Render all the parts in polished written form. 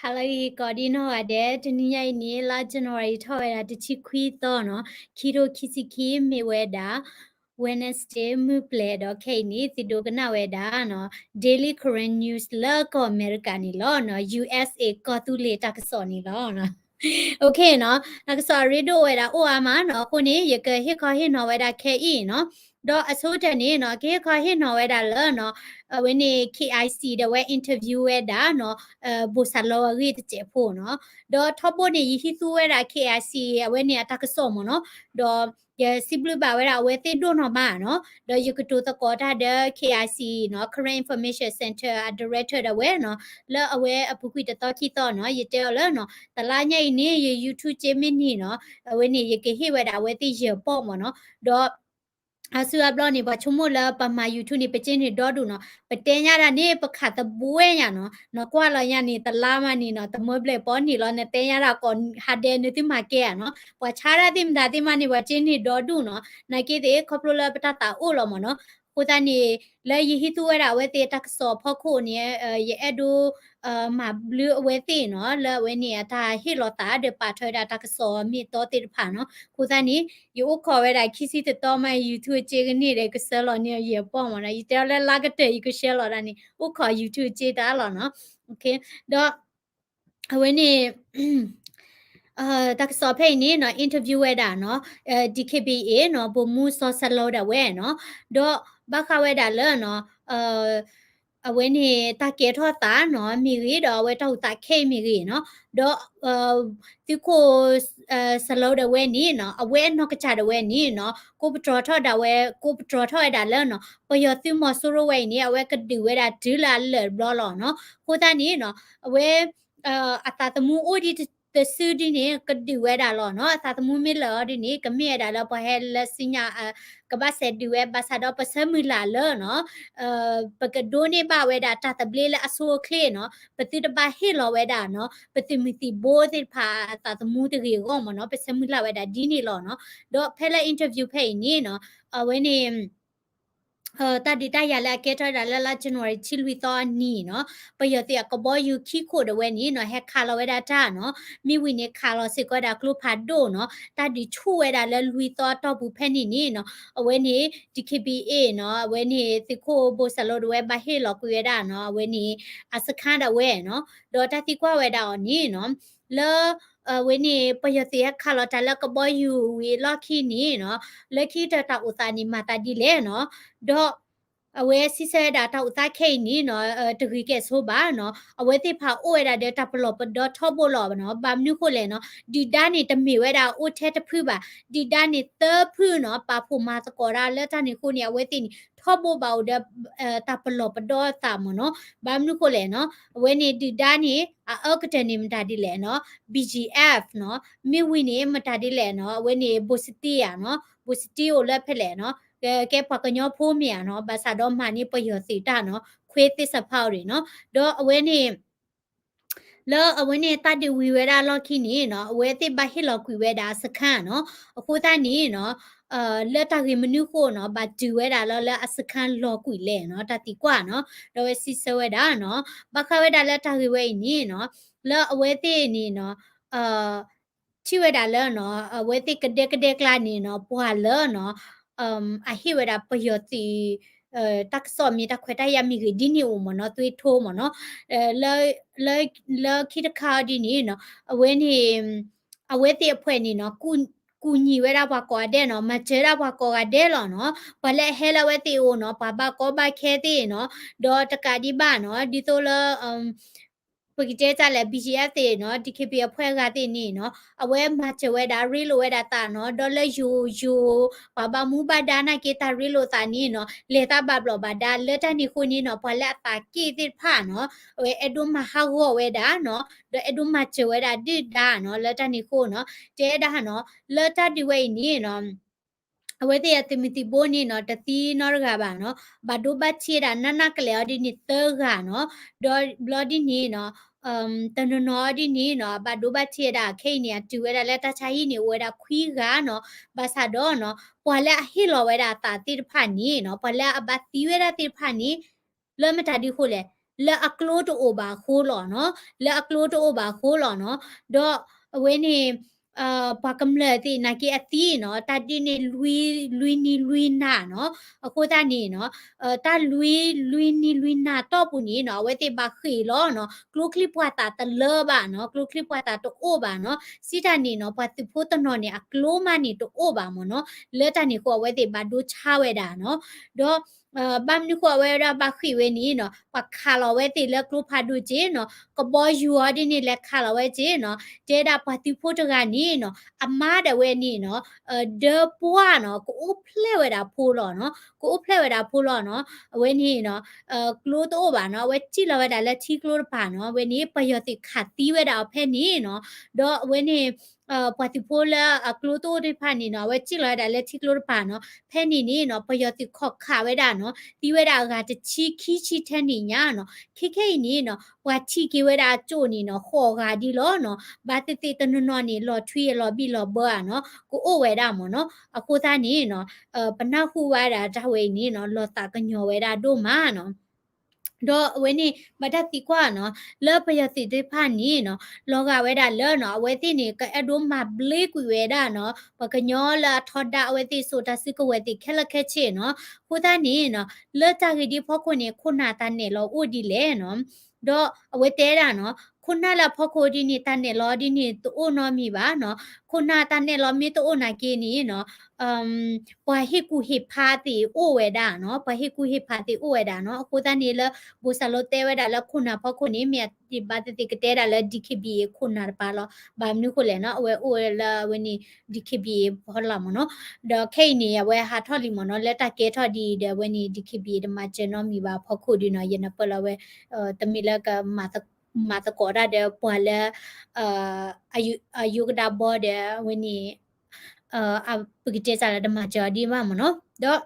Halai Godino Ade, Dunia ni la January Toya de Chiquito, Kiro Kisiki Miweda, Wednesday Mupled, okay, ni Tidogana Weda, no, Daily Current News, Lurko Americani law, no, USA Cotule Taxoni law, no. โอเคเนาะนักสอรีดูเวลาอ้วมาเนาะคนนี้อย่าเกิดให้คอยให้เนาะเวลาแค่อีเนาะดอกอสุดนี้เนาะแค่คอยให้เนาะเวลาเลยเนาะวันนี้ KIC เดี๋ยวไว้อินเทอร์วิวเวลาเนาะบุษราวีตเจ็บผู้เนาะดอกท็อปบนนี้ยี่ที่ตัวเวลา KIC วันนี้ตักสมเนาะดอกอย่าสิบลูบ่าวเวลาเวทีดูเนาะมาเนาะดอกอยู่กับตัวตะกอดเดอ KIC เนาะ Current Information Center Director เดเวเนาะแล้วเอาไว้อภิคุยต่อที่ต่อเนาะยี่เดียวเลยเนาะ ตลาดใหญ่นี่ YouTube เจมินี่เนาะวันนี้ยังเกี่ยวกับว่าที่เยอะป้อมเนาะดอกอาศัยบล็อกนี่ว่าชั่วโมงละประมาณ YouTube นี่เป็นเจนี่ดอดูเนาะเป็นเตียงยาดานี่ประคัตะบัวเนี่ยเนาะเนาะกว่าเราเนี่ยนี่ตลาดมันนี่เนาะตะมวยเปล่ป้อนนี่เราเนี่ยเตียงยาดาก่อนหัดเดินนี่ที่มาเกี่ยเนาะว่าชาดาที่มันที่มันนี่ว่าเจนี่ดอดูเนาะนักเตะครอบครัวเราเป็นตาอู้เราเนาะกูตานี่แล้วยี่หิตัวเราเวทีตักสอบพ่อคู่เนี่ยยี่ดูมาบลูเวทีเนาะแล้วเวเนี่ยถ้าฮิโรตาเดปาเธอดาตักสอบมีโตติดผ่านเนาะกูตานี่อยู่ขอเวลาคิดสิจะต่อมา YouTube เจกันนี่เลยก็เสร็จแล้วเนี่ยเยอะป้องมานะยี่เดียวแล้วลากเตะอีกก็เชลล์แล้วนี่อุขอ YouTube เจได้แล้วเนาะโอเคดอกเวนี่ตักสอบเพลงนี้เนาะอินเทอร์วิวเวดาเนาะDKBA เนาะบ่มูซอสโลดาเวเนาะดอกบักคาเวดาเลเนาะအဝဲနေတာကေထောတာနော်မီရီတော့ဝဲတော့တာခေမီရီနော်တော့ဒီကိုစလောဒဝဲနီနော်အဝဲနော်ကချဒဝဲနီနော်ကိုပတော်ထောတာဝဲကိုပတော်ထောတာလဲနော်ပယောတိမဆူရဝဲနီအဝဲကဒီဝဲတာဒူလာလဲဘလောလောနော်ကိုတာနီနော်အဝဲအတာတမှုအိုဒီတဆူဒီနေကဒီဝဲတာလောနော်အတာတမှုမီလောဒီနေကမြေတာလောပဟဲလက်စညာကဘာဆက်ဒီဝဲဘာသာတော့ပစမီလာလောနော်ပကဒိုနေပါဝဲတာတတပလေးလဲအဆိုးကလေးနော်ပတိတပါဟေလောဝဲတာနော်ပတိမီတီဘိုးတိဖာတာတမှုတကြီးကောမနော်ပစမီလာဝဲတာဒီနေလောနော်တော့ဖဲလဲအင်တာဗျူးဖဲနေနော်အဝဲနေตัดดิตายาละเกตระละจันวารีชิลวิตอนี่เนาะปะยติอะกบอยู่ขี้โคดเวนี่เนาะแฮคคาลเวดาตาเนาะมีวินคาลสิกอดากลูพาโดเนาะตัดดิชูเวดาละลุยตอตอบุเพนี่นี่เนาะเวนี่ DKBA เนาะเวนี่ติโคโบซาโลดเวบาเฮลกุเวดาเนาะเวนี่อสคาดาเวเนาะดอตาติกว่าเวดานี่เนาะเลเวนี่ปยติคาลตาละกบอยู่วีลอคีนี่เนาะเลคีตตาอุตานิมาตาดิเลเนาะดอအဝဲစစ်စဲတာတောက်သားခိတ်နီနော်တခွေကဲဆိုပါနော်အဝဲတိဖာအိုရတဲ့တပ်ပလောပဒေါ်ထော့ဘလောနော်ဘာမနုခိုလေနော်ဒီဒါနေတမီဝဲတာအိုထဲတဖူပါဒီဒါနေတဖူနော်ပါဖူမာတကောရာလက်တနေခုနေအဝဲတိထော့ဘဘောတဲ့တပ်ပလောပဒေါ်တာမနော်ဘာမနုခိုလေနော်အဝဲနေဒီဒါနေအောက်ကတနေမတာဒီလေနော် BGF နော်မိဝင်းနေမတာဒီလေနော်အဝဲနေဘိုစတီယာနော်ဘိုစတီကိုလက်ဖက်လေနော်แกปากญอพูเมียเนาะภาษาดอมมานี่ประโยชน์สีตาเนาะเควติสภาวดิเนาะดอเอาไว้นี่แล้วเอาไว้นี่ตาดิวีเวดาลอคินี่เนาะเอาไว้ติบาฮิลอคุยเวดาสกะเนาะအခုตานี่เนาะเลตากิมนูโคเนาะบาดูเวดาแล้วอสคันลอคุยเลยเนาะตาติกว่าเนาะดอเวซิเซเวดาเนาะบาคาเวดาเลตากิเวนี่เนาะแล้วเอาไว้ตินี่เนาะชิเวดาเลเนาะเอาไว้ติกะเดกะเดกลานี่เนาะปัวเลเนาะအဟိဝဒပယောတိတက်စောမီတခွေတရမီဒီနီဦးမနော်သွေးထိုးမနော်လဲလဲခိတခါဒီနီနော်အဝဲနေအဝဲတိအဖွဲနေနော်ကူညီဝဲတာဘာကောတဲ့နော်မချဲတာဘာကောကတဲ့လောနော်ဘလဲဟဲလဝဲတိဦးနော်ဘာဘာကောဘာခဲတိနော်ဒေါ်တကဒီဘာနော်ဒီတိုလပကိတဲကြလဲ BGF တေနော် DKP အဖွဲ့ကတေနေနော်အဝဲမချဝဲတာရီလိုဝဲတာတာနော်ဒေါ်လဲယူဘာဘာမူဘာဒါနာကေတာရီလိုတာနီနော်လေတာဘာဘလဘာဒါလက်တနီခုနီနော်ဘလဲတာကီတိဖာနော်ဝဲအဒုမဟာဝဝဲတာနော်အဒုမချဝဲတာဒီဒါနော်လက်တနီခုနော်တဲဒါနော်လက်တဒီဝဲနီနော်အဝဲတဲ့တမီတီဘိုနီနော်တတိနော်ကပါနော်ဘာဒိုဘချီရာနနကလေအဒီနီတေကနော်ဒေါ်ဘလဒီနီနော်တနနော်ဒီနီနော်ဘာဒိုဘချီရာခိနေတူဝဲတာလက်တချာဟီနေဝဲတာခွီးကနော်ဘာသာတော့နော်ပွာလက်ဟီလောဝဲတာတာတိဖာနီနော်ပွာလက်အဘတီဝဲတာတိဖာနီလဲမတာဒီခုလေ le aklo to oba khulo no le aklo to oba khulo no do when pakamle ti na ki ati no ta ti ni lui ni lui na no ko ta ni no ta lui ni lui na to pu ni no we ti ba khi lo no klu kli pwa ta ta le ba no klu kli pwa ta to o ba no si ta ni no pa ti pho to no ni aklo ma ni to o ba mo no le ta ni ko we ti ba do cha we da no do bam ni ko we ra ba khi we ni no pa kha lo we ti le klu pha du je no ko bo yu a di ni le kha lo we je no je da pa ti pho to ga ni no ama da we ni no de pwa no ko o ple we da pho lo no ko o ple we da pho lo no we ni no klo to ba no we chi lo we da le chi klo pa no we ni pa yo ti kha ti we da phe ni no do we ni pa ti pho la klo to de pha ni no we chi lo da le chi klo pa no phe ni ni no pa yo ti kho kha we da no ti we da ga ti chi khi chi the ni nya no khi khi ni no wa chi ki we da cho ni no kho ga di lo no ba ti ti to no no ni lo thwi lo bi lo bo no ko o we da mo no a ko ta ni no pa na hu wa da da we ni no lo ta ka nyo we da do ma no do weni mata ti kwa no le pa ya ti de pha ni no lo ga we da le no we ti ni ka ado ma ble ku we da no pa ka nyo la thoda we ti so ta si ko we ti khela khe che no khu ta ni no le ta gi di pho ko ni khu na ta ne lo o di le no do we te da no khu na la pho ko di ni ta ne lo di ni to o no mi ba no khu na ta ne lo mi to o na ki ni no pa hi ku hi pha ti o we da no pa hi ku hi pha ti o we da no khu ta ni le ဘူဆာလိုတဲဝဲတာလခုနာဖခုနေမြတ်ဒီဘာတတိကတဲတာလဒီခိဘီခုနာပါလောဘာမနုခုလေနော်အဝဲအိုလာဝနီဒီခိဘီဘောလာမနော်ဒခိနေရဝဲဟာထော်လီမနော်လက်တကဲထော်ဒီဒဝနီဒီခိဘီဒမချေနော်မီပါဖခုဒီနော်ယနပလဝဲတမီလကမာတကောရတဲ့ပွာလဲအယုကဒါဘောတဲ့ဝနီအပကတဲ့စားတဲ့မချေဒီမမနော်တော့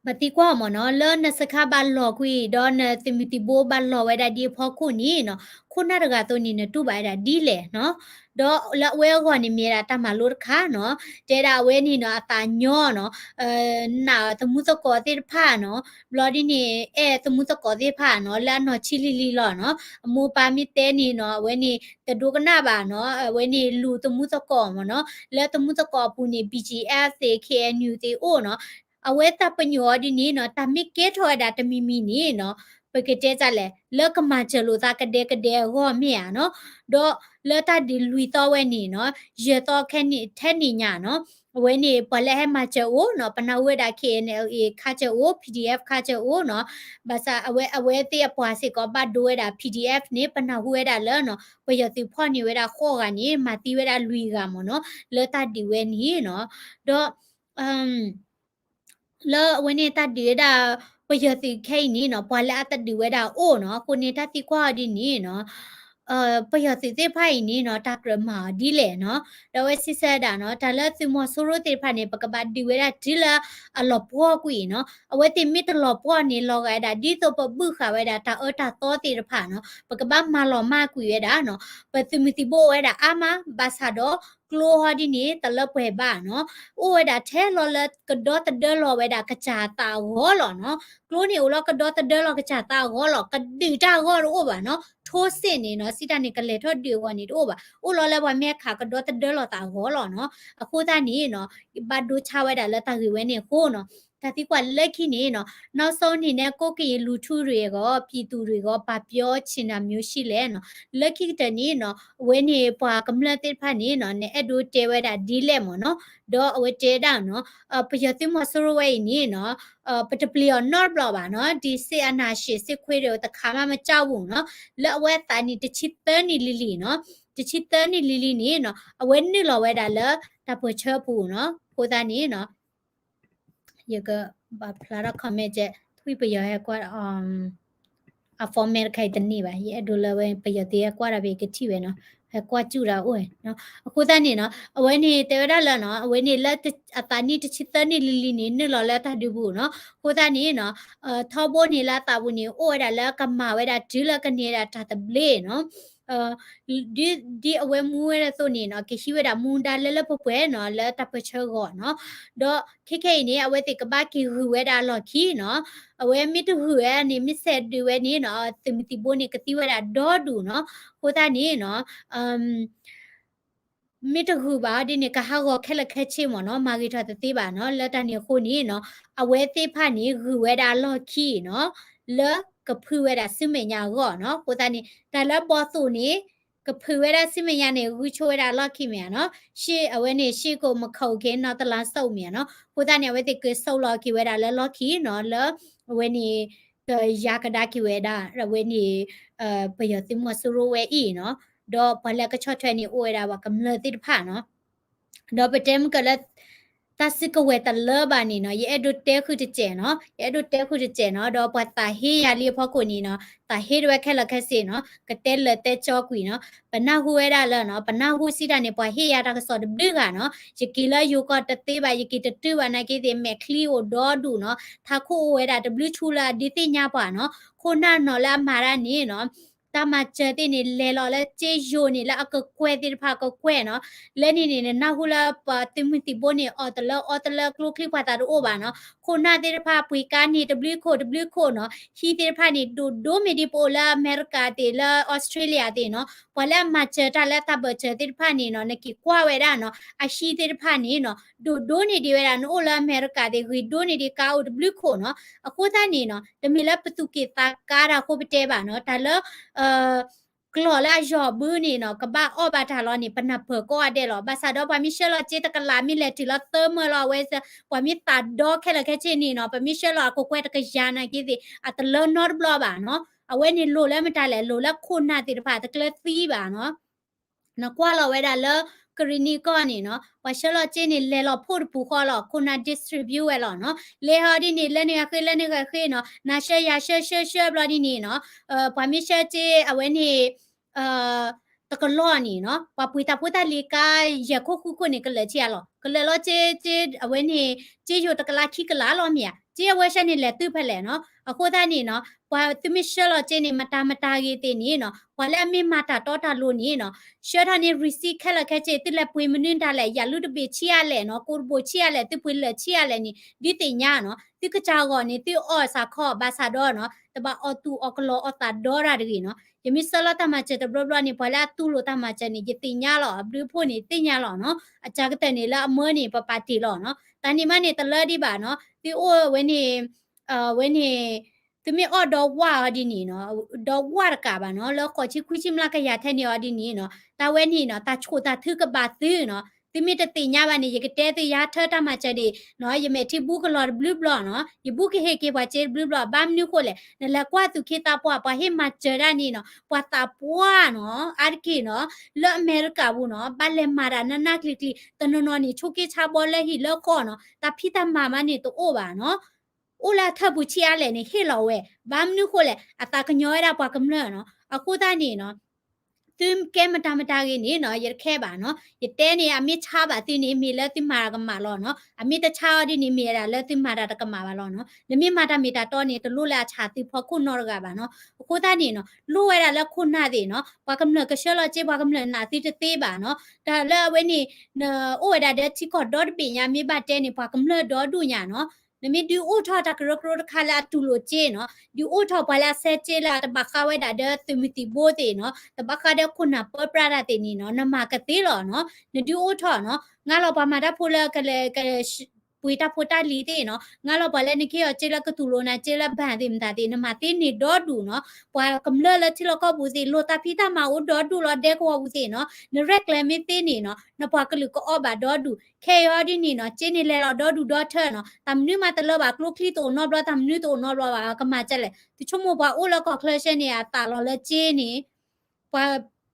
บัดตีกว่าหมอเนาะเลิศนะสกาบัลลอคุยดอนนะติมิติโบบัลลอไว้ได้ดีพอคุณนี่เนาะคุณน่าจะตัวนี้เนี่ยตู้ใบได้ดีเลยเนาะดอละเวลก่อนนี่มีอะไรตามมาลุดค่ะเนาะเจดาเวนี่เนาะตาญ่อเนาะน่าตมุตะกอติผ้าเนาะบลอดีนี่ตมุตะกอติผ้าเนาะแล้วเนาะชิลิลิลอเนาะมูปามิเตนี่เนาะเวนี่แต่ดูกันหน้าบ้านเนาะเวนี่ลูตมุตะกอมาเนาะแล้วตมุตะกอปูนี่ BGF KNU ตีโอเนาะ အဝဲတပညောဒီနီနော်တမိကေထော်ဒါတမီမီနီနော်ပကတဲ့ကြလေလကမချလိုတာကတဲ့ဟောမြာနော်ဒေါ်လတာဒီလူတော်ဝဲနီနော်ရေတော်ခဲနီထဲနီညာနော်ဝဲနီပလဲမချအိုနော်ပနဝဲဒါ KNLA ခါချအို PDF ခါချအိုနော်ဘာသာအဝဲတဲ့ပွားစီကဘတ်ဒိုဝဲဒါ PDF နေပနဝဲဒါလဲနော်ပယတိဖော်နီဝဲဒါခေါ်ကနီမတီဝဲဒါလူကမနော်လတာဒီဝဲနီနော်ဒေါ်เลวันนี้ตัดดีดาปยติแค่นี้เนาะพอแล้วตัดดีเวดาโอ้เนาะคนนี้ตัดที่กว่าดีนี่เนาะปยติเตไพ่นี้เนาะตักรมาดีเลยเนาะแล้วเวสิเสดาเนาะแต่ละสิมอสุรุติไพ่เนี่ยปกบัดดีเวดาดีละหลบพ่อกุยเนาะเอาไว้ติมิตรหลบพ่อนี่ลอกไอ้ดาดีตัวปะบึ้ขาไว้ดาตาตาโตติรผ่านเนาะปกบัดมาหลอมากกุยเวดาเนาะปติมิติโบเวดาอามาบาซาโดกลัวฮอดีนี่ตะละเปบ้าเนาะโอ้เวดาแท้ลอละกระดอตะเดอลอเวดากระจาตาหัวหลอเนาะกลัวนี่อุลอกระดอตะเดอลอกระจาตาหัวหลอกระดือตาหัวโอ้บ่าเนาะโทเสนี่เนาะสิตานี่กะเลทอดือวันนี้โอ้บ่าโอ้ลอละว่าแม่ขากระดอตะเดอลอตาหัวหลอเนาะอะโคตานี่เนาะบัดดูชาเวดาละตาคือเวนี่โคเนาะဒါတိကွာလက်ခိနေနော်နောက်ဆုံးအနေနဲ့ကိုကီလူထုတွေကပြည်သူတွေကဗပြောချင်တာမျိုးရှိလဲနော်လက်ခိတနေနော်ဝဲနေပွာကမ္လတိဖာနေနော်နဲ့အဒိုတဲဝဲတာဒီလက်မနော်ဒေါ်အဝဲတဲတာနော်ပယတိမဆရဝဲနေနော်ပတပလီယောနော့ဘလပါနော်ဒီစေအနာရှိစစ်ခွေးတွေတခါမှမကြောက်ဘူးနော်လက်အဝဲတာနီတချစ်တန်းနီလီလီနော်တချစ်တန်းနီလီလီနေနော်အဝဲနေလောဝဲတာလဲတပွချပူနော်ကိုသားနေနော်ये का फ्लारा खमे जे थुई पे यह क्वा फॉर्मेट खाई तनी बा ये डोला वे पे यते क्वा रा बे के ठी वे न है क्वा चुरा ओए न को ता नि न अवे नि ते रा ल न अवे नि ल अता नि त छि त नि लि लि नि न ल ल ta du bu न को ता नि न thọ bo ni la ta bu ni o da la ka ma we da du la ka ni da ta ta ble no di awe mu era so ni no ke shi weda mu da le pwe no le ta pwe che go no do ke ni awe te ka ba ki hu weda lo ki no awe mi tu hu e ni mi se du we ni no te mi ti bo ni ka ti weda do du no ko ta ni noမိတခုပါဒီနေ့ကဟာကိုခက်လက်ခက်ချင်းမနော်မာဂီထာတသေးပါနော်လက်တန်နေခုနီနော်အဝဲသေးဖာနီဂူဝဲတာလော်ခီနော်လကဖူဝဲတာစမညာကောနော်ကိုတန်နေတာလဘောသူနီကဖူဝဲတာစမညာနေဂူချိုဝဲတာလော်ခီမြန်နော်ရှေ့အဝဲနေရှေ့ကိုမခုတ်ခင်းနော်တလားစုံမြန်နော်ကိုတန်နေဝဲတိကဆုတ်လော်ခီဝဲတာလဲလော်ခီနော်လအဝဲနေယာကဒါခီဝဲတာရဝဲနေပယတိမဆူရိုဝဲဤနော်ဒေါ်ဘလကချော့ထွဲ့နေအိုရတာပါကမ္လတိတဖာနော်ဒေါ်ပတဲမကလတစကဝဲတလဘာနီနော်ရဲ့ဒုတဲခုတကျဲနော်ရဲ့ဒုတဲခုတကျဲနော်ဒေါ်ပတာဟေးရလီဖောက်ကိုနီနော်တာဟေးရွက်ခက်လက်ခက်စီနော်ကတဲလက်တဲချောကွီနော်ပနာဟူရတာလနော်ပနာဟူစီတာနေပွားဟေးရတာကစောဒဘကနော်ယကီလာယိုကတသေးပါယကီတတူဝနာကေတဲ့မက်ခလီကိုဒေါ်ဒူနော်ထာခိုဝဲတာ W ချူလာဒီတိညာပါနော်ခိုနာနော်လာမာရနီနော်ตามาเจอที่นี่เลลอแล้วเจโยนี่แล้วก็แควที่พาก็แควเนาะแล้วนี่นาฮูลาปะติมติโบนี่ออตละกลูคลิปพาตาดูโอบาเนาะคนหน้าที่พาปุยการนี่ W โคเนาะฮีที่พานี่ดูเมดิโปลาอเมริกาติละออสเตรเลียติเนาะพอแล้วมาเจอตาแล้วตาเบเจอที่พานี่เนาะนกิกว่าเวดาเนาะอาชีที่พานี่เนาะดูนี่ดีเวดาโนลาอเมริกาติคือดูนี่ดีกา W โคเนาะอะโคตานี่เนาะแต่มีละประตูกิตาการาโคไปเตบาเนาะแต่ละกลัวแล้วจอบื้อนี่เนาะก็บ้าอ้อบาทารอนี่ปนับเผอก็อเดหรอบาซาดอปามิเชลเจตกลามิเลติลเตอร์เมื่อรอเวสปามิตาดอแค่ละแค่เจนี่เนาะปามิเชลโคเควตกยานากิสิอัตเลนอร์บลอบาเนาะเอาไว้นี่โลแล้วไม่ตายแหละโลแล้วคุณนาติดผาตะเกลซีบาเนาะนะกว่าเราไว้ได้เลยกรณีก็นี่เนาะว่าเชลเจนี่เลเราพูดผู้ขอหรอคุณนาดิสทริบิวเอหรอเนาะเลหอดีนี่เลนี่คือเลนี่ก็คือเนาะนาเชียเชียบลอดีนี่เนาะปามิเชเจเอาไว้นี่ตะกลอนี่เนาะปะปุยตาพุตาลีกายะคุนี่ก็เลยเชียหรอก็เลยลอเจเอาไว้นี่เจอยู่ตะกลาขี้กะลาลอเมียเจเอาไว้ฉันนี่แหละตื้อไปแหละเนาะอะโคตานี่เนาะปะตุมิเชลเจนี่มาตาเกตินี่เนาะปะแล้วมีมาตาตอตาโลนี่เนาะเชื่อทานี่รีซีแค่ละแค่เจติแลปุยมนึนตาแหละอย่าลุดเบเชียแหละเนาะกูโบเชียแหละติปุยละเชียแหละนี่ดิติญาเนาะติกะจากอนี่ติออสาขอบาซาดอเนาะตะบะออตูออกลออตาดอราดีเนาะยมิสลาตามาเจตบลอนี่พอละตูโลตามาเจนี่ยติญาหรอบริโภนี่ติญาหรอเนาะอาจากตะนี่ละอเมอนี่ปะปาติหรอเนาะตานี่มานี่ตะเลดิบาเนาะติโอเวนี่เวนี่သူမအော်တော့ဝါဒီနီနော်တော့ဝါကပါနော်လောခေါ်ချီခွချီမလာကရတဲ့နေော်ဒီနီနော်တာဝဲနီနော်တာချိုတာthưကပါသီနော်သူမတတိညာပါနေရကတဲ့တရထတာမှာချက်ဒီနော်ယမေတီဘူးကလော်ဘလူးဘလော်နော်ယဘူးကဟေကေပါချေဘလူးဘလော်ဘာမနုကိုလေနလကွာသူခေတာပွားပါဟေမှာချရနီနော်ပွာတာပွားနော်အာကေနော်လော်အမေရိကဘူးနော်ဘာလေမာရာနနာကလီကလီတနနော်နီချိုကေချဘောလေဟီလော်ခေါ်နော်တာဖိတမာမနီတိုအိုပါနော်โอลาทับบุชีอาเลนี่เฮลอเวบามนุโคเลอะตากะญอราปากำเลเนาะอะโคตานี่เนาะตึมแกมตามตากีนี่เนาะยะแค่บาเนาะยะเตนี่อะมิชาบาตินี่มีเลติมารากะมาลอเนาะอะมิตะชาดินี่มีราเลติมาราตะกะมาบาลอเนาะนมิมาตามีตาตอนี่ตะลุลาชาติพอคุนอรกะบาเนาะโคตานี่เนาะลุเวราเลคุนาติเนาะปากำเลกะเชลอเจปากำเลนาติตะเตบาเนาะตาเลเวนี่เนโอเวดาเดชิกอดอดปิญามีบาเตนี่ปากำเลดอดุญาเนาะนมิดูอูทอตะกรกรคาลาตูโลเจเนาะดูอูทอปาลาเซเจลาตะบะคาเวดาเดตุมิติโบเตเนาะตะบะคาเดคุนาเปปราดาเตนี่เนาะนมากะเตลอเนาะนดูอูทอเนาะงาลอปามาดาพูลกะเลกะปุยตาโพตาลีเตเนาะงาลอปาเลนิเคอเจลกะตูโลนาเจลบันติมตาเตนมาเตนี่ดอดูเนาะปากำเลละทิลก็บูซิโลตาพิตามาอูดอดูลอเดกวบูซิเนาะนเรกเลมิเตนี่เนาะนปากะลุก็อบาดอดูเคยอดินี่เนาะเจนี่เลลอดอดูดอเทเนาะตามนึมาตะลอบากลุคลีโตนอบลอตามนึโตนอบลอบากะมาจะเลติชโมบาโอลก็คลาเชนี่อะตาลอเลเจนี่ปา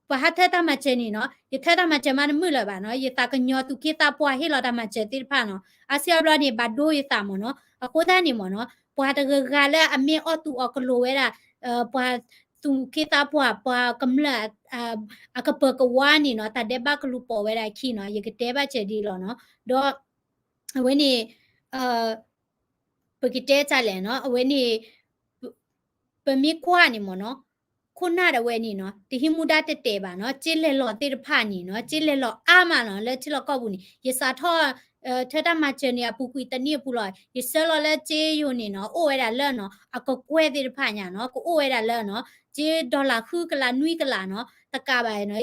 ปะฮัทตามาเจนี่เนาะยะทตามาเจมันมึละบาเนาะยะตากะญอตุเคตาปัวเฮลอตามาเจติพาเนาะอาเซียบลอนี่บาโดยตามเนาะอะโคตานี่มเนาะปัวตะกะกะละอเมออตุออกโลเวราปัวตุเคตาปัวปัวกำละอะกะเปกะวานี่เนาะตาเดบะกะลุปอเวราคีเนาะยะกะเตบะเจดีลอเนาะดอအဝဲနေပကတဲ့ချလဲနော်အဝဲနေပမီကွာနေမနော် ခုနတဲ့ဝဲနီနော်တဟိမူဒတက်တဲပါနော်จิเลလောတေဖာနီနော်จิเลလောအာမနော်လက်ချီလောကောက်ဘူးနီယစာထောထထမချနီအပူကွီတနီပူလောယဆလောလက်ချေယိုနီနော်အိုဝဲတာလဲနော်အကကွဲတေဖာညာနော်ကိုအိုဝဲတာလဲနော်ဂျေဒေါ်လာခုကလာနွီကလာနော်တကပါရနော်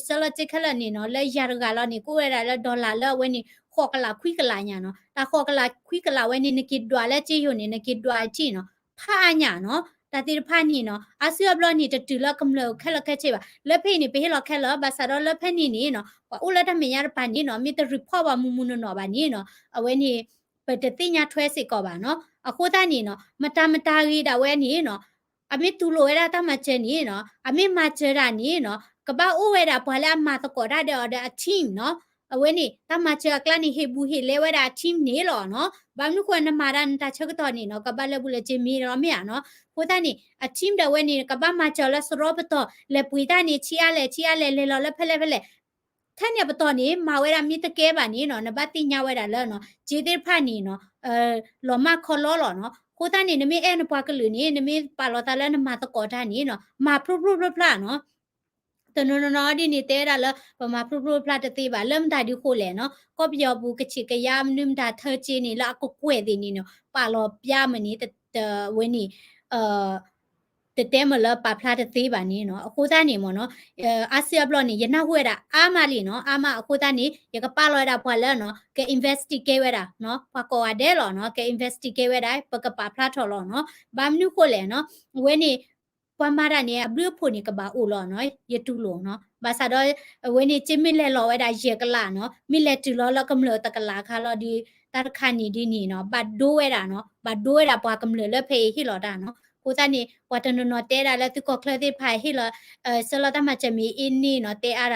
ဆလောချေခလနီနော်လဲရကလာနီကိုဝဲတာလဲဒေါ်လာလဲဝဲနီခေါ်ကလာခွီကလာညာနော်တာခေါ်ကလာခွီကလာဝဲနီနကိဒွာလဲချေယိုနီနကိဒွာချီနော်ဖာညာနော်တာတိဖာနီနော်အဆီယဘလနီတတူလကမလခက်လခက်ချေပါလက်ဖိနေပေးလခက်လဘာသာတော့လက်ဖက်နီနီနော်ဦးလက်တမရပါနီနော်မိတရီဖော့ပါမူမူနော်ပါနီနော်အဝဲနီပတတိညာထွဲစစ်ကောပါနော်အခုတနီနော်မတာမတာကြီးတာဝဲနီနော်အမေတူလိုရတာမချေနီနော်အမေမချေရာနီနော်ကဘာအိုဝဲတာဘာလာမတကောရတဲ့အချင်းနော်အဝဲနီတမချေကလနီဟေဘူးဟေလဲဝဲတာချင်းနေလောနော်ဘာမလို့ခွနမာရန်တာချက်တော်နီနော်ကဘာလဲဘူးလေချေမီရောမရနော်ကိုတနီအချင်းတဝဲနီကဘာမချေလဲစရောပတော့လေပွေတနီချီရလဲလေလောလဲဖလဲဖလဲท่านเนี่ยปตอนนี้มาเวลามีตะเก็บอันนี้เนาะนบัดติญาเวลาแล้วเนาะจีติพานี่เนาะหลอมาคอลอเนาะโคตานี่นมีเอนปากลือนี่นมีปาลอตาแล้วนมาตะกอทานี่เนาะมาพรุๆพลาเนาะตนนอดินี่เตระละปมาพรุๆพลาตะติบาเริ่มตาดิโคแลเนาะก็ปยอบูกะฉิกะยามนึมดาเธอจีนี่ละก็กวยตินี่เนาะปาลอปยามนี่ตะเวนี่เอ่อတတဲမလပပလာတသေးပါနေနော်အခုသားနေမနော်အာဆီယဘလော့နေရနာဝဲတာအာမလီနော်အာမအခုသားနေရကပါလော်တာဖွာလဲနော်ကဲ investigate ဝဲတာနော်ဖွာကောအဒဲလော်နော်ကဲ investigate ဝဲတာပကပပလာထော်လော်နော်ဘာမနုခိုလဲနော်ဝဲနေပွားမာရနေဘလူးဖို့နေကပါအိုလော်နော်ရတူလောနော်ဘာသာတော့ဝဲနေချစ်မီလဲလော်ဝဲတာရေကလာနော်မီလဲတူလော်လော်ကမလို့တကလာခါလော်ဒီတတ်ခါနီဒီနီနော်ဘတ်ဒိုးဝဲတာနော်ဘတ်ဒိုးဝဲတာပွားကမလို့လဲဖေးဟီလော်တာနော်ကိုတနီဝတ်တနနော်တဲတာလဲသူကခလတဲ့ဖိုင်ဟီလောဆလတာမချမီအင်းနီနော်တဲအား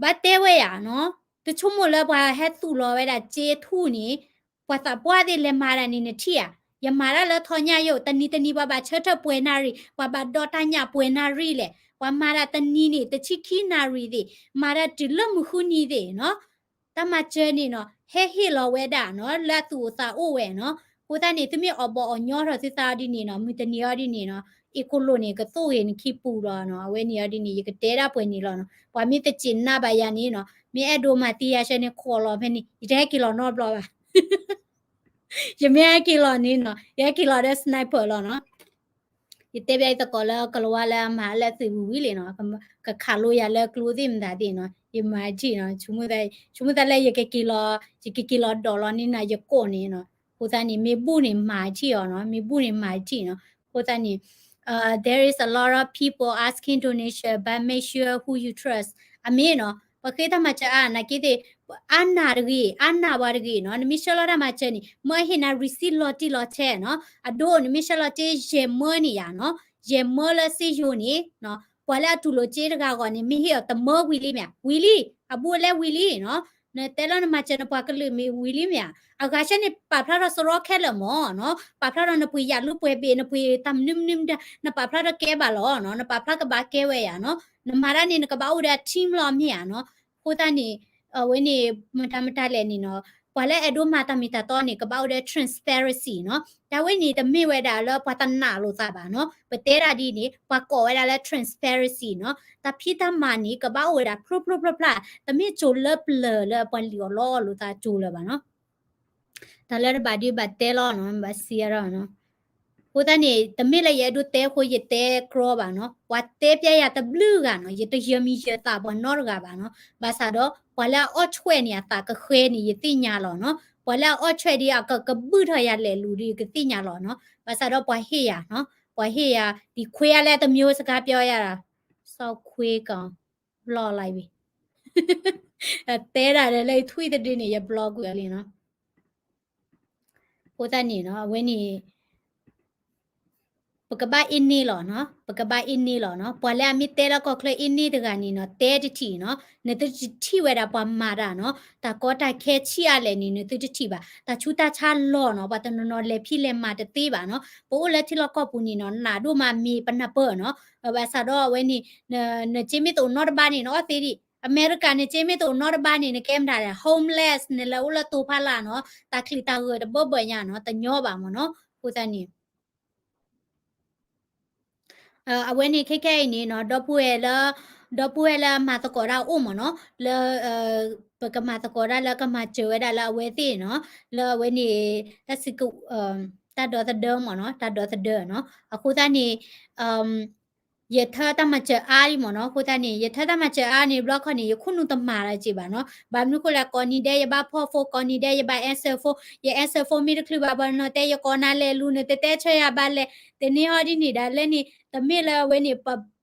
ဘတ်တဲဝဲရနော်တချုံမလဘဟက်သူလောဝဲတာဂျေထူနီပွားတာပွားတဲ့လဲမာရနီနတီယာယမာရလထောညာယုတ်တနီဘဘချက်ထပွဲနာရီဘဘဒေါ်တညာပွဲနာရီလေဝမာရတနီနီတချိခီနာရီဒီမာရတီလမခုနီဒီနော်တမချဲနီနော်ဟဲဟီလောဝဲတာနော်လက်သူသာအိုဝဲနော်ကိုတနေသမီအဘောအညောရစစ်သားဒီနေနော်မီတနီရဒီနေနော်အကိုလိုနေကတိုးရင်ခိပူတော့နော်အဝဲနေရဒီနေကတဲရပွဲနေလောနော်ဘာမီတချင်နာပါရနေနော်မီအဒိုမတီရရှနေခေါ်လောဖဲနေဒီတဲကီလောနော်ဘလောပါယမဲကီလောနေနော်ရဲကီလောတဲ့စနိုက်ပါလောနော်ဒီတဲပြိုက်တကောလာကလောလာမဟာလက်စီဝီလေနော်ကခါလိုရလဲကလိုသိမဒါတင်နော်ယမကြည့်နော်ချူမတဲ့လဲရကကီလောဒေါ်လာနေနာရကိုနေနော်ကိုတနီမေဘူးနေမာကြည့်ရောနော်မေဘူးနေမာကြည့်နော်ကိုတနီ there is a lot of people asking donation but make sure who you trust အမေနော်ပကေတမချာနာကိတဲ့အနာဘာရကြီးနော်နမီရှလာရမချနီမဟိနာ receipt လော်တီလော်ချဲနော်အဒိုနမီရှလာချေရေမနီယာနော်ရေမလစီယိုနီနော်ပွာလာတူလိုချေတကာကောနီမီဟီတမောဝီလီမြဝီလီအဘူလဲဝီလီနော်နဲတဲလနမချနပွားကလမီဝီလီမြအကာရှနေပပလာရစရောခဲလမောနော်ပပလာရနပွေရလူပွေပေနပွေတမ်နမ်နမ်နပပလာရကဲပါလောနော်နပပလာကဘာကဲဝဲရနော်နမရနေနကဘာဦးရ team လောမြရနော်ကိုတနေဝင်းနေမတလဲနေနော်ဘာလဲအဒိုမာတမီတာတော့နေကပောက်တဲ့ transparency နော်ဒါဝင်းနေတမိဝဲတာလောပတနာလို့သပါနော်ပတဲရာဒီနေပကောဝဲတာလဲ transparency နော်တဖိတမနီကပောက်ဝဲတာ pro တမိချိုလပလလပလီယောလောလို့တာချိုလပါနော်ဒါလည်းဘာဒီဘတဲလောနော်ဘာစီရနော်ကိုတနေတမိလည်းရဒုတဲခိုရတဲကရောပါနော်ဝတ်တဲပြရတဘလူးကနော်ရတရမီရတာဘနော်ကပါနော်ဘာသာတော့ဘလာအော့ချွဲနေတာကခွဲနေရတိညာလောနော်ဘလာအော့ချွဲဒီကဘူထရလဲလူဒီကတိညာလောနော်ဘာသာတော့ဘွာဟေးရနော်ဘွာဟေးရဒီခွဲရလဲတမျိုးစကားပြောရတာစောက်ခွေးကောင်ဘလော့လိုက်ပြီတဲတာလည်းထွေးတဲ့နေရဘလော့ကိုလေနော်ကိုတနေနော်ဝင်းနေပကဘာအင်းနီလောနော်ပကဘာအင်းနီလောနော်ပွာလဲအမီတဲလကောခလအင်းနီတကနီနော်တဲတတီနော်နေတတီဝဲတာပွာမာတာနော်တာကောတာခဲချီရလဲနီနေတတီပါတာချူတာချာလောနော်ဘာတနော်လဲဖိလဲမာတသေးပါနော်ပိုးလဲတီလကောပူနီနော်နာတို့မမီပနပနော်ဘာသာတော့ဝဲနီနချီမီတိုနော်ဘာနီနော်သေးဒီအမေရိကန်နေချေမီတိုနော်ဘာနေနကဲမတာ homeless နေလောလတူဖလာနော်တာခလီတာရဘဘညာနော်တညောပါမနော်ကိုတနီ အဝဲနေခက်ခဲနေနော်ဒေါ်ပွေလာမာတကောရာအိုမနော်လဲပကမာတကောရာလဲကမာချဝဲဒါလာအဝဲသိနော်လဲအဝဲနေတက်စကူတတ်တော်တဲ့မနော်တတ်တော်တဲ့နော်အခုတန်းနေအမ်ရထတမချအားရီမနော်ခုတန်းနေရထတမချအားနေဘလော့ခနေခုနုတမာလာကြည့်ပါနော်ဘာမနုကိုလာကော်နီတဲ့ရပါဖောဖိုကော်နီတဲ့ရပါ answer 4 ye answer 4 mi ခလဘာဘနော်တဲ့ရကောနာလေလူနေတဲ့ချရပါလေတနေဟောဒီနေတာလဲနေတမေလာဝဲနေ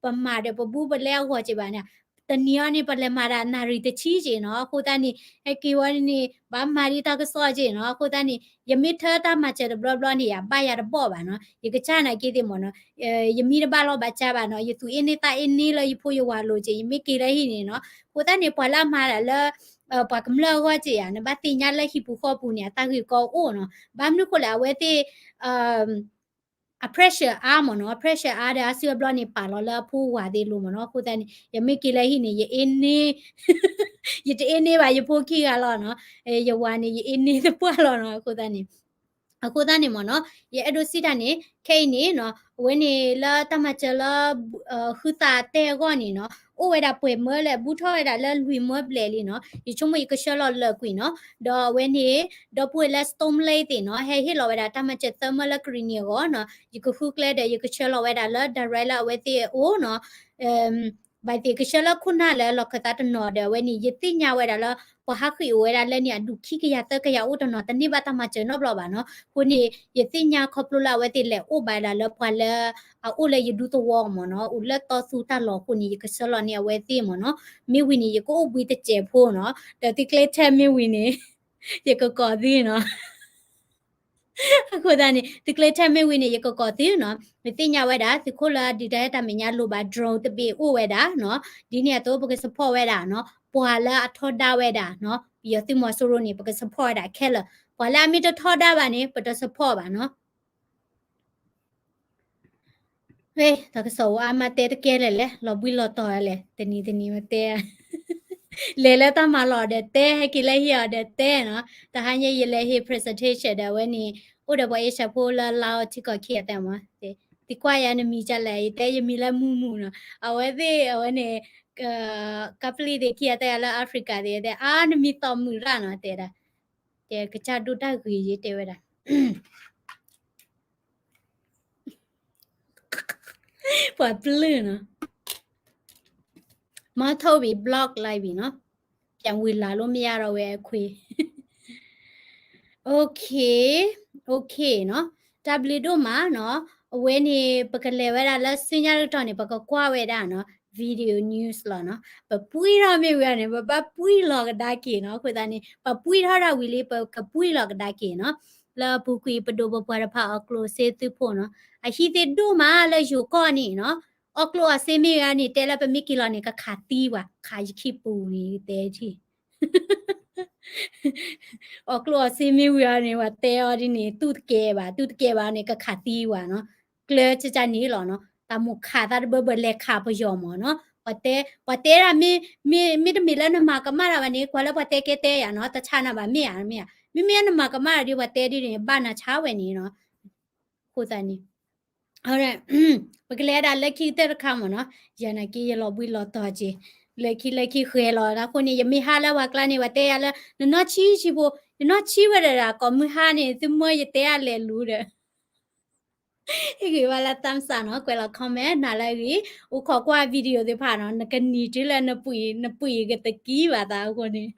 ပမာတယ်ပပူးပလဲဟောကြပါညာတနီယနေပလဲမာရာနာရီတချီချေနော်ခုတန်းနေအကီဝနေဘာမာရီတာကစောချေနော်ခုတန်းနေယမိထတာမချတဲ့ဘလဘလနေရပါရတော့ပေါ့ပါနော်ယကချနာကိတိမနော်ယမိရပါလောပါချပါနော်ယသူအင်းနေတာအင်းနေလယဖို့ယဝါလိုချေယမိကိရဟိနေနော်ခုတန်းနေပလာမာလာလပကမလဟောချေရနဘတိညာလက်ဟိပူခောပူနေတာကိကောအိုနော်ဘာမနုခလာဝဲတိpressure အားမနော် pressure အားတဲ့အစီဘလနေပါလောလာဖူးဝါသေးလို့မနော်ခုတန်းယမိကိလေဟိနေယအင်းနေယတအင်းနေပါယဖိုးခိကလောနော်ယဝါနေယအင်းနေတပွားလောနော်ခုတန်းနေအခုတန်းနေမနော်ယအဲ့ဒိုစီတာနေခိနေနော်ဝင်းနေလာတမချလာခူတာတဲကောနေနော်အိုဝဲတာပွေမဲလေဘူးထောရတာလဲလူမဲပလေလီနော်ယချုံမယကရှလောလကွီနော်ဒေါ်ဝင်းနေဒေါ်ပွေလက်စတုံးလေးတင်နော်ဟဲဟီလောဝဲတာတမချက်သမလကရီနီကောနော်ယကခုကလဲတဲ့ယကရှလောဝဲတာလဲဒါရဲလာဝဲတီအိုနော်ဘိုင်တီကရှလခုနာလဲလောကတာတနော်တဲ့ဝဲနေယတိညာဝဲတာလဲပဟာခိဝဲတာလဲနေဒုခိကရတကရဥတနော်တနိဘတမချေနော်ဘလပါနော်ခုနေယတိညာခပလလာဝဲတီလဲအိုဘိုင်လာလဲပွာလဲအိုလေယဒူတဝမနော်ဥလက်တော်စုတလောခုနေကရှလောနေဝဲတီမနော်မိဝီနေယကိုဘွီတကျဲဖို့နော်တတိကလေချဲမိဝီနေယကကောဒီနော်အခုတန်းနေဒီကလေးထမဲဝင်းနေရကောတီနော်မသိညာဝဲတာဒီခိုလာဒီတဲတာမညာလိုပါ drone တပေဥဝဲတာနော်ဒီနေတော့ပက support ဝဲတာနော်ပွာလာအထောဒါဝဲတာနော်ပြီးတော့တိမဆိုရိုနေပက support တာခဲလပွာလာမီတထောဒါပါနေပတ support ပါနော်ဟေးတကဆောအမတဲတကဲလေလောဘီလောတော်လေတနီမတဲလေလေတမလောတဲ့တဲကိလေဟီရတဲ့တဲနော်တဟန်ရဲ့လေဟီ presentation တဲ့ဝဲနေဥဒဘအေရှဖိုလာလာတိကခိတဲ့မဒီကွာရနမီကြလေတဲယမီလာမှုနော်အဝဲသေးအဝဲနေကပလီတဲ့ခိတဲ့လာအာဖရိကတဲ့အာနမီတော်မူရနော်တဲ့တဲ့ကချဒုတကွေရေးတဲဝဲတာပွာပလူနော်မထုတ်ပြီး block လိုက်ပြီနော်ပြန်ဝင်လာလို့မရတော့ဝဲခွေโอเคเนาะ W တို့မှာเนาะအဝဲနေပကလေဝဲတာလက်စင်ရတော့နေပကကွာဝဲတာเนาะ video news လာเนาะပပွီးရမေဝဲနေပပွီးလောကဒါကေเนาะခွေတာနေပပွီးထားတာဝီလေးပကပွီးလောကဒါကေเนาะလာပူကွေပဒိုပပွားရဖာအကလိုစေတူဖို့เนาะအဟိတေတို့မှာလဲယူကောနေเนาะအကလိုအစေမေကနေတဲလပမီကီလာနေကခါတီးပါခါယခိပူနေတဲချီကလောစီမီဝရနေဝတဲအော်ဒီနေတူတကဲပါနေကခါတီးဝါနော်ကလဲချနေလောနော်တမခါတာဘလက်ခါပယောမနော်ပတဲရမီတမီလနမကမရာနေကွာလပတဲကဲတဲရနော်တချနာပါမေရမေနမကမရာဒီဝတဲဒီနေဘာနာချဝဲနေနော်ခိုးတန်နေဟုတ်တယ်ပကလဲတာလက်ခိတဲ့ခါမနော်ရနကီရလောဘွီလောတော်ကြီးlekki khwelo na khoni yemi hala wa kla ni wa te ya la no chi chi bo no chi wa da ko mu ha ni tu mo ye te ya le lu de ki wa la tam sa no kwe la comment na la ri u kho kwa video de pha no na ka ni ti la na pui ke te ki wa da ko ni